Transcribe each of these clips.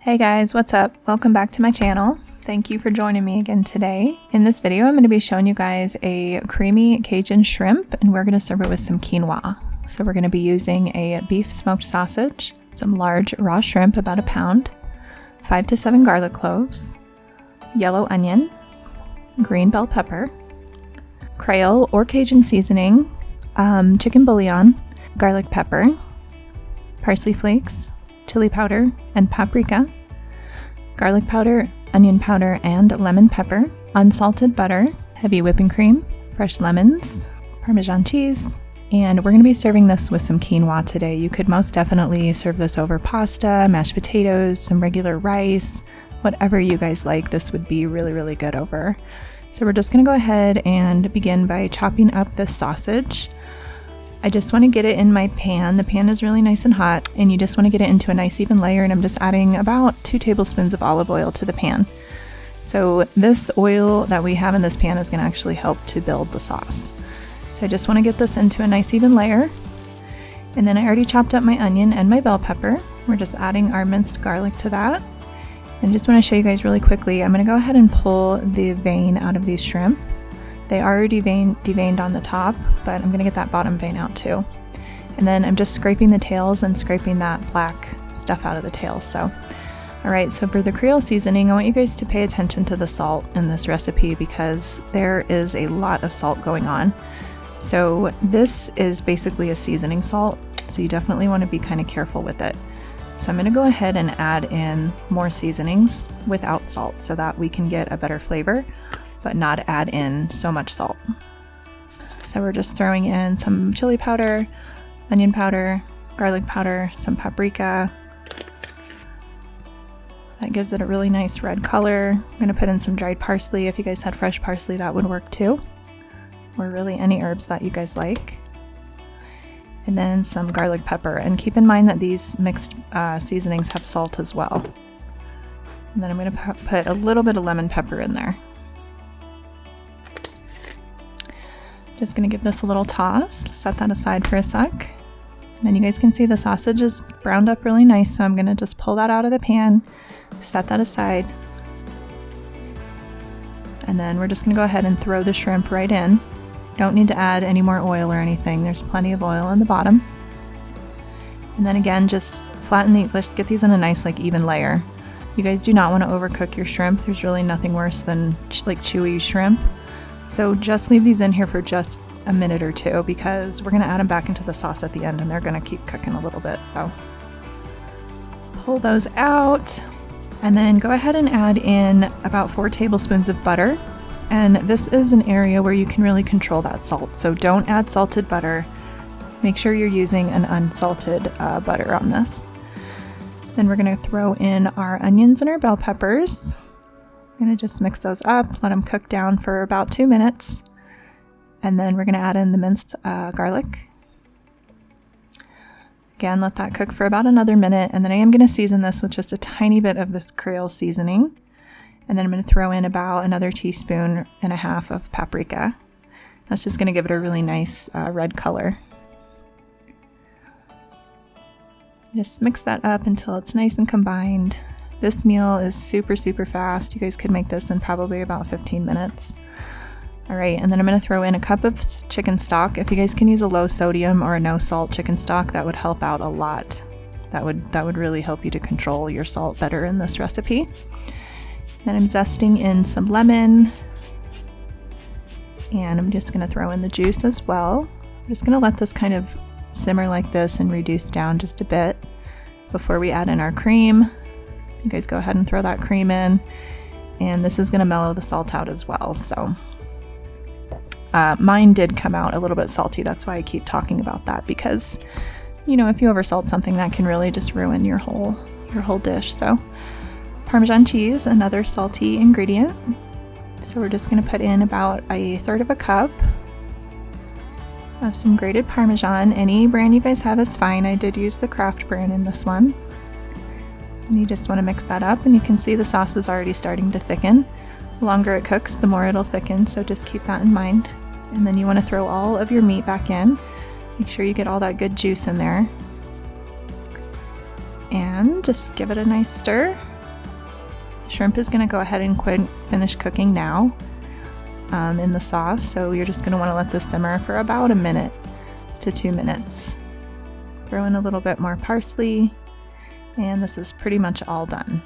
Hey guys, what's up? Welcome back to my channel. Thank you for joining me again today. In this video, I'm going to be showing you guys a creamy Cajun shrimp, and we're going to serve it with some quinoa. So we're going to be using a beef smoked sausage, some large raw shrimp, about a pound, 5 to 7 garlic cloves, yellow onion, green bell pepper, Creole or Cajun seasoning, chicken bouillon, garlic pepper, parsley flakes, chili powder, and paprika, garlic powder, onion powder, and lemon pepper, unsalted butter, heavy whipping cream, fresh lemons, Parmesan cheese, and we're going to be serving this with some quinoa today. You could most definitely serve this over pasta, mashed potatoes, some regular rice, whatever you guys like. This would be really, really good over. So we're just going to go ahead and begin by chopping up this sausage. I just want to get it in my pan. The pan is really nice and hot, and you just want to get it into a nice even layer, and I'm just adding about 2 tablespoons of olive oil to the pan. So this oil that we have in this pan is going to actually help to build the sauce. So I just want to get this into a nice even layer. And then I already chopped up my onion and my bell pepper. We're just adding our minced garlic to that. And just want to show you guys really quickly, I'm going to go ahead and pull the vein out of these shrimp. They are already deveined on the top, but I'm going to get that bottom vein out too. And then I'm just scraping the tails and scraping that black stuff out of the tails. So, alright, so for the Creole seasoning, I want you guys to pay attention to the salt in this recipe because there is a lot of salt going on. So this is basically a seasoning salt, so you definitely want to be kind of careful with it. So I'm going to go ahead and add in more seasonings without salt so that we can get a better flavor, but not add in so much salt. So we're just throwing in some chili powder, onion powder, garlic powder, some paprika. That gives it a really nice red color. I'm going to put in some dried parsley. If you guys had fresh parsley, that would work too. Or really any herbs that you guys like. And then some garlic pepper. And keep in mind that these mixed seasonings have salt as well. And then I'm going to put a little bit of lemon pepper in there. Just going to give this a little toss, set that aside for a sec. And then you guys can see the sausage is browned up really nice, so I'm going to just pull that out of the pan, set that aside. And then we're just going to go ahead and throw the shrimp right in. Don't need to add any more oil or anything. There's plenty of oil on the bottom. And then again, just flatten let's get these in a nice even layer. You guys do not want to overcook your shrimp. There's really nothing worse than chewy shrimp. So just leave these in here for just a minute or two because we're going to add them back into the sauce at the end and they're going to keep cooking a little bit. So pull those out and then go ahead and add in about 4 tablespoons of butter. And this is an area where you can really control that salt. So don't add salted butter. Make sure you're using an unsalted butter on this. Then we're going to throw in our onions and our bell peppers. I'm going to just mix those up, let them cook down for about 2 minutes. And then we're going to add in the minced garlic. Again, let that cook for about another minute. And then I am going to season this with just a tiny bit of this Creole seasoning. And then I'm going to throw in about another 1.5 teaspoons of paprika. That's just going to give it a really nice red color. Just mix that up until it's nice and combined. This meal is super, super fast. You guys could make this in probably about 15 minutes. All right, and then I'm going to throw in a cup of chicken stock. If you guys can use a low sodium or a no salt chicken stock, that would help out a lot. That would really help you to control your salt better in this recipe. Then I'm zesting in some lemon. And I'm just going to throw in the juice as well. I'm just going to let this kind of simmer like this and reduce down just a bit before we add in our cream. You guys go ahead and throw that cream in, and this is going to mellow the salt out as well. So mine did come out a little bit salty. That's why I keep talking about that because, you know, if you oversalt something, that can really just ruin your whole dish. So Parmesan cheese, another salty ingredient. So we're just going to put in about 1/3 cup of some grated Parmesan. Any brand you guys have is fine. I did use the Kraft brand in this one. And you just want to mix that up, and you can see the sauce is already starting to thicken. The longer it cooks, the more it'll thicken, so just keep that in mind. And then you want to throw all of your meat back in. Make sure you get all that good juice in there. And just give it a nice stir. Shrimp is going to go ahead and finish cooking now in the sauce, so you're just going to want to let this simmer for about 1 minute to 2 minutes. Throw in a little bit more parsley, and this is pretty much all done.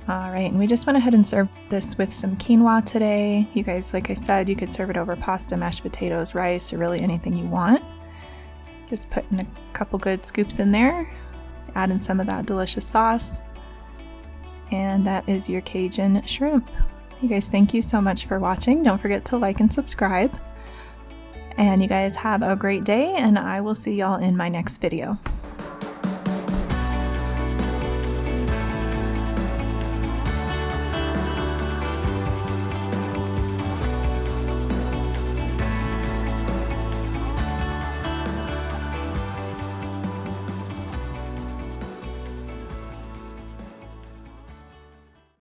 Alright, and we just went ahead and served this with some quinoa today. You guys, like I said, you could serve it over pasta, mashed potatoes, rice, or really anything you want. Just put in a couple good scoops in there, add in some of that delicious sauce, and that is your Cajun shrimp. You guys, thank you so much for watching. Don't forget to like and subscribe. And you guys have a great day, and I will see y'all in my next video.